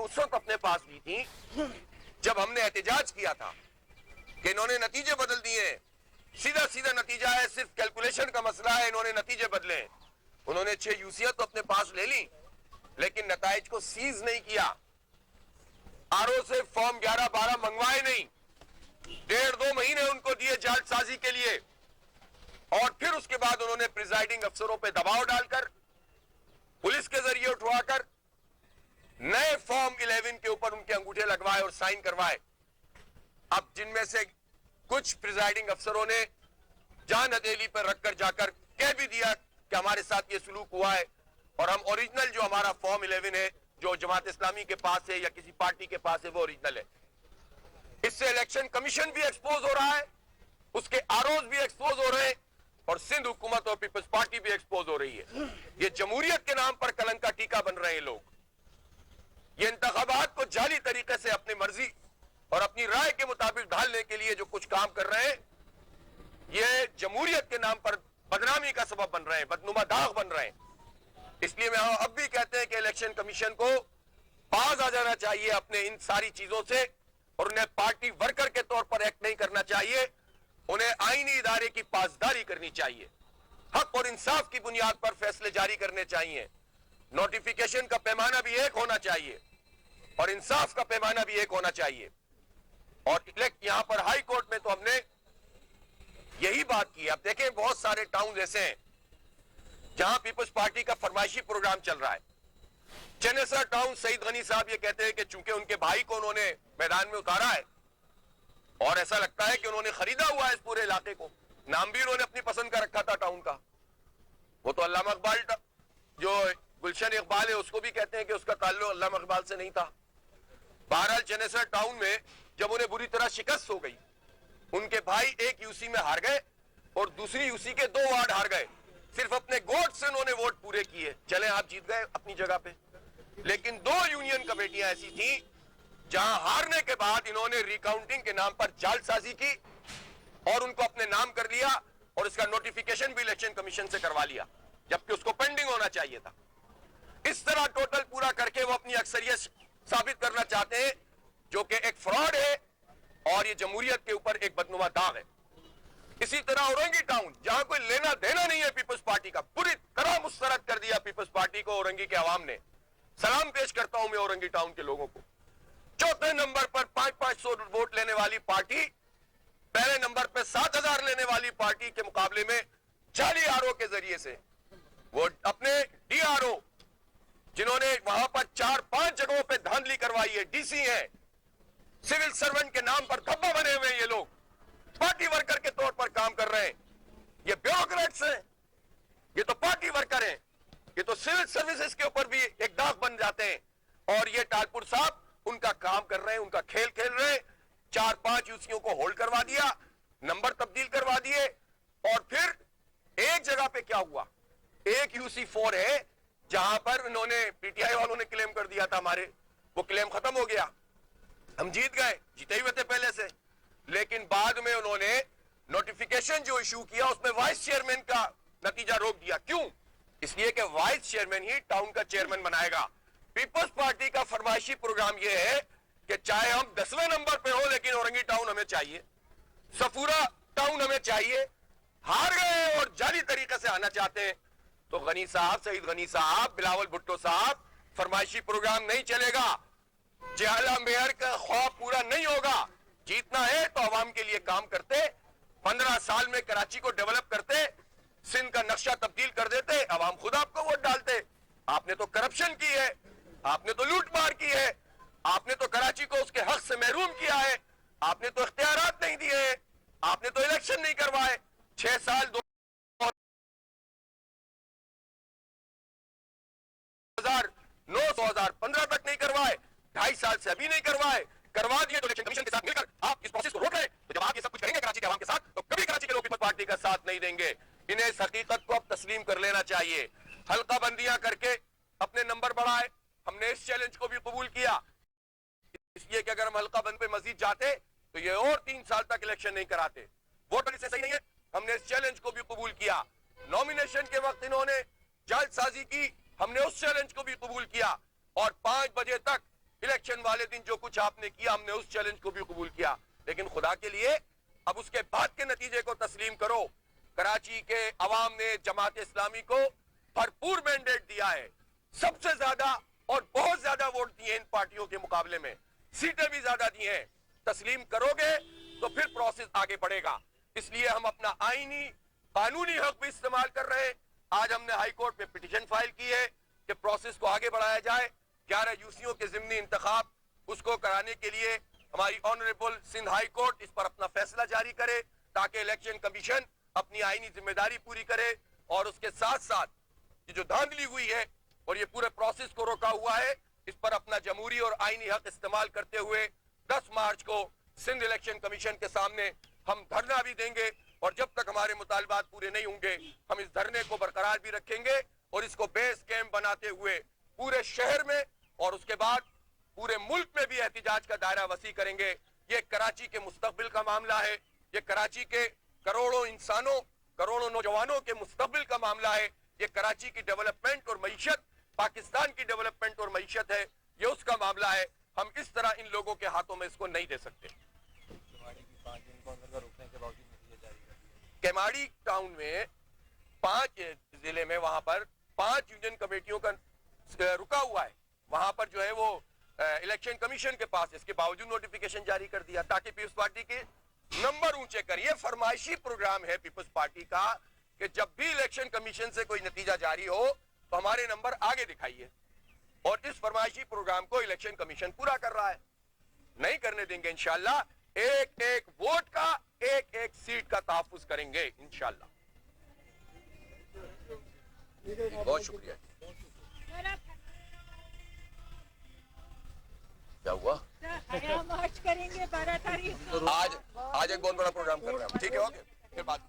उस वक्त अपने पास ली थी जब हमने एहतजाज किया था कि इन्होंने नतीजे बदल दिए। सीधा सीधा नतीजा है, सिर्फ कैलकुलेशन का मसला है, इन्होंने नतीजे बदले। उन्होंने 6 यूसीएं तो अपने पास ले ली, लेकिन नताइज को सीज नहीं किया। आरओ से फॉर्म 11-12 मंगवाए नहीं, 1.5-2 महीने उनको दिए जालसाजी के लिए, और फिर उसके बाद उन्होंने प्रिजाइडिंग अफसरों पे दबाव डालकर, पुलिस के जरिए उठवाकर नए फॉर्म 11 के ऊपर उनके अंगूठे लगवाए और साइन करवाए। अब जिनमें से कुछ प्रिजाइडिंग अफसरों ने जान हथेली पर रखकर जाकर कह भी दिया कि हमारे साथ ये सलूक हुआ है, और हम ओरिजिनल जो हमारा फॉर्म 11 है जो जमात इस्लामी के पास है या किसी पार्टी के पास है वो ओरिजिनल है। इससे इलेक्शन कमीशन भी एक्सपोज हो रहा है, उसके आरोज भी एक्सपोज हो रहे हैं, और सिंध हुकूमत और पीपल्स पार्टी भी एक्सपोज हो रही है। ये जमहूरियत के नाम पर कलंक का टीका बन रहे हैं लोग। ये इंतखाबात को जाली तरीके से अपनी मर्जी और अपनी राय के मुताबिक ढालने के लिए जो कुछ काम कर रहे हैं, ये जमहूरियत के नाम पर बदनामी का सबब बन रहे हैं, बदनुमा दाग बन रहे हैं। इसलिए मैं अब भी कहते हैं कि इलेक्शन कमीशन को बाज आ जाना चाहिए अपने इन सारी चीजों से, और उन्हें पार्टी वर्कर के तौर पर एक्ट नहीं करना चाहिए। उन्हें आईनी इदारे की पासदारी करनी चाहिए, हक और इंसाफ की बुनियाद पर फैसले जारी करने चाहिए। नोटिफिकेशन का पैमाना भी एक होना चाहिए और इंसाफ का पैमाना भी एक होना चाहिए। और यहां पर हाई कोर्ट में तो हमने यही बात की। आप देखें बहुत सारे टाउन ऐसे हैं जहां पीपल्स पार्टी का फरमाइशी प्रोग्राम चल रहा है। चेनेसर टाउन, सईद गनी साहब ये कहते हैं कि चूंकि उनके भाई को उन्होंने मैदान में उतारा है और ऐसा लगता है कि उन्होंने खरीदा हुआ है इस पूरे इलाके को, नाम भी उन्होंने अपनी पसंद का रखा था टाउन का। वो तो अल्लामा इकबाल, जो गुलशन इकबाल है, उसको भी कहते हैं कि उसका ताल्लुक अल्लामा इकबाल से नहीं था। बहरहाल चेनेसर टाउन में जब उन्हें बुरी तरह शिकस्त हो गई, उनके भाई एक यूसी में हार गए और दूसरी यूसी के 2 वार्ड हार गए। सिर्फ अपने गोट से उन्होंने वोट पूरे किए। चले आप जीत गए अपनी जगह पे, लेकिन 2 यूनियन कमेटियां ऐसी थी जहां हारने के बाद इन्होंने रिकाउंटिंग के नाम पर जालसाजी की और उनको अपने नाम कर लिया, और इसका नोटिफिकेशन भी इलेक्शन कमीशन से करवा लिया, जबकि उसको पेंडिंग होना चाहिए था। इस तरह टोटल पूरा करके वो अपनी अक्सरियत साबित करना चाहते हैं, जो कि एक फ्रॉड है और ये जमहूरियत के ऊपर एक बदनुमा दाग है। इसी तरह औरंगी टाउन, जहां कोई लेना देना नहीं है पीपल्स पार्टी का, पूरी तरह मुस्तरद कर दिया पीपल्स पार्टी को औरंगी के अवाम ने। सलाम पेश करता हूं मैं औरंगी टाउन के लोगों को। 4थे नंबर पर 500 वोट लेने वाली पार्टी, पहले नंबर पर 7,000 लेने वाली पार्टी के मुकाबले में जाली आरओ के जरिए से वो अपने डीआरओ, जिन्होंने वहां पर 4-5 जगहों पे धांधली करवाई है, डीसी है, सिविल सर्वेंट के नाम पर धब्बा बने हुए ये लोग पार्टी वर्कर के तौर पर काम कर रहे हैं। ये ब्यूरोक्रेट्स हैं, ये तो पार्टी वर्कर हैं, ये तो सिविल सर्विसेज के ऊपर भी एक दाग बन जाते हैं। और ये टालपुर साहब उनका काम कर रहे हैं, उनका खेल खेल रहे हैं। 4-5 यूसीओं को होल्ड करवा दिया, नंबर तब्दील करवा दिए, और फिर एक जगह पे क्या हुआ, एक यूसी 4 है जहां पर इन्होंने पीटीआई वालों ने क्लेम कर दिया था हमारे, वो क्लेम खत्म हो गया, हम जीत गए, जीते हुए थे पहले से। लेकिन बाद में उन्होंने नोटिफिकेशन जो इशू किया उसमें वाइस चेयरमैन का नतीजा रोक दिया। क्यों? इसलिए कि वाइस चेयरमैन ही टाउन का चेयरमैन बनाएगा। पीपल्स पार्टी का फरमाइशी प्रोग्राम यह है कि चाहे हम 10वें नंबर पे हो, लेकिन औरंगी टाउन हमें चाहिए, सफूरा टाउन हमें चाहिए। हार गए और जाली तरीके से आना चाहते हैं तो गनी साहब, सईद गनी साहब, बिलावल भुट्टो साहब, फरमाइशी प्रोग्राम नहीं चलेगा। जियाला मेयर का ख्वाब पूरा नहीं होगा। जीतना है तो आवाम के लिए काम करते, 15 साल में कराची को डेवलप करते, सिंध का नक्शा तब्दील कर देते, आवाम खुद आपको वोट डालते। आपने तो करप्शन की है, आपने तो लूटमार की है, आपने तो कराची को उसके हक से महरूम किया है, आपने तो इख्तियारात नहीं दिए हैं, आपने तो इलेक्शन नहीं करवाए। 6 साल 2009-2015 तक नहीं करवाए, 2.5 साल से अभी नहीं करवाए। करवा दिए तो इलेक्शन कमीशन के साथ मिलकर आप इस प्रोसेस को रोक रहे हैं। तो जब आप ये सब कुछ करेंगे कराची के आवाम के साथ, तो कभी कराची के लोग पीपल्स पार्टी का साथ नहीं देंगे। इन्हें इस हकीकत को अब तस्लीम कर लेना चाहिए। हल्का बंदियां करके अपने नंबर बढ़ाए, हमने इस चैलेंज को भी कबूल किया, इसलिए कि अगर हम हल्का बंद पे मजीद जाते तो ये और 3 साल तक इलेक्शन नहीं कराते। वोटर इससे सही नहीं है, हमने इस चैलेंज को भी कबूल किया। नॉमिनेशन के वक्त इन्होंने जालसाजी की, हमने उस चैलेंज को भी कबूल किया। और 5 बजे तक इलेक्शन वाले दिन जो कुछ आपने किया, हमने उस चैलेंज को भी कबूल किया, लेकिन खुदा के लिए अब उसके बाद के नतीजे को तस्लीम करो। कराची के अवाम ने जमात इस्लामी को भरपूर मैंडेट दिया है, सबसे ज्यादा और बहुत ज्यादा वोट दिए इन पार्टियों के मुकाबले में, सीटें भी ज्यादा दी हैं। तस्लीम करोगे तो फिर प्रोसेस आगे बढ़ेगा। इसलिए हम अपना आईनी कानूनी हक भी इस्तेमाल कर रहे हैं। आज हमने हाई कोर्ट में पिटीशन फाइल की है कि प्रोसेस को आगे बढ़ाया जाए। 11 यूसीओ के जिमनी इंतखाब उसको कराने के लिए हमारी ऑनरेबल सिंध हाई कोर्ट इस पर अपना फैसला जारी करे, ताकि इलेक्शन कमीशन अपनी आईनी जिम्मेदारी पूरी करे। और उसके साथ साथ ये जो धांधली हुई है और ये पूरे प्रोसेस को रोका हुआ है, इस पर अपना जमहूरी और आईनी हक इस्तेमाल करते हुए 10 मार्च को सिंध इलेक्शन कमीशन के सामने हम धरना भी देंगे। और जब तक हमारे मुतालबात पूरे नहीं होंगे, हम इस धरने को बरकरार भी रखेंगे और इसको बेस कैंप बनाते हुए पूरे शहर में और उसके बाद पूरे मुल्क में भी एहतिजाज का दायरा वसी करेंगे। ये कराची के मुस्तकबिल का मामला है, ये कराची के करोड़ों इंसानों, करोड़ों नौजवानों के मुस्तकबिल का मामला है, ये कराची की डेवलपमेंट और मईशत, पाकिस्तान की डेवलपमेंट और मईशत है, ये उसका मामला है। हम इस तरह इन लोगों के हाथों में इसको नहीं दे सकते। केमाड़ी टाउन में 5 जिले में वहां पर 5 यूनियन कमेटियों का रुका हुआ है। वहां पर जो है वो इलेक्शन कमीशन के पास इसके बावजूद नोटिफिकेशन जारी कर दिया ताकि पीपल्स पार्टी के नंबर ऊंचे कर। ये फरमाइशी प्रोग्राम है पीपल्स पार्टी का कि जब भी इलेक्शन कमीशन से कोई नतीजा जारी हो तो हमारे नंबर आगे दिखाइए, और इस फरमाइशी प्रोग्राम को इलेक्शन कमीशन पूरा कर रहा है। नहीं करने देंगे इंशाल्लाह। एक एक वोट का, एक एक सीट का तहफ्फुज करेंगे इंशाल्लाह। बहुत शुक्रिया। क्या हुआ? मार्च करेंगे 12 तारीख को। आज एक बहुत बड़ा प्रोग्राम कर रहे हैं हम। ठीक है, ओके, फिर बात।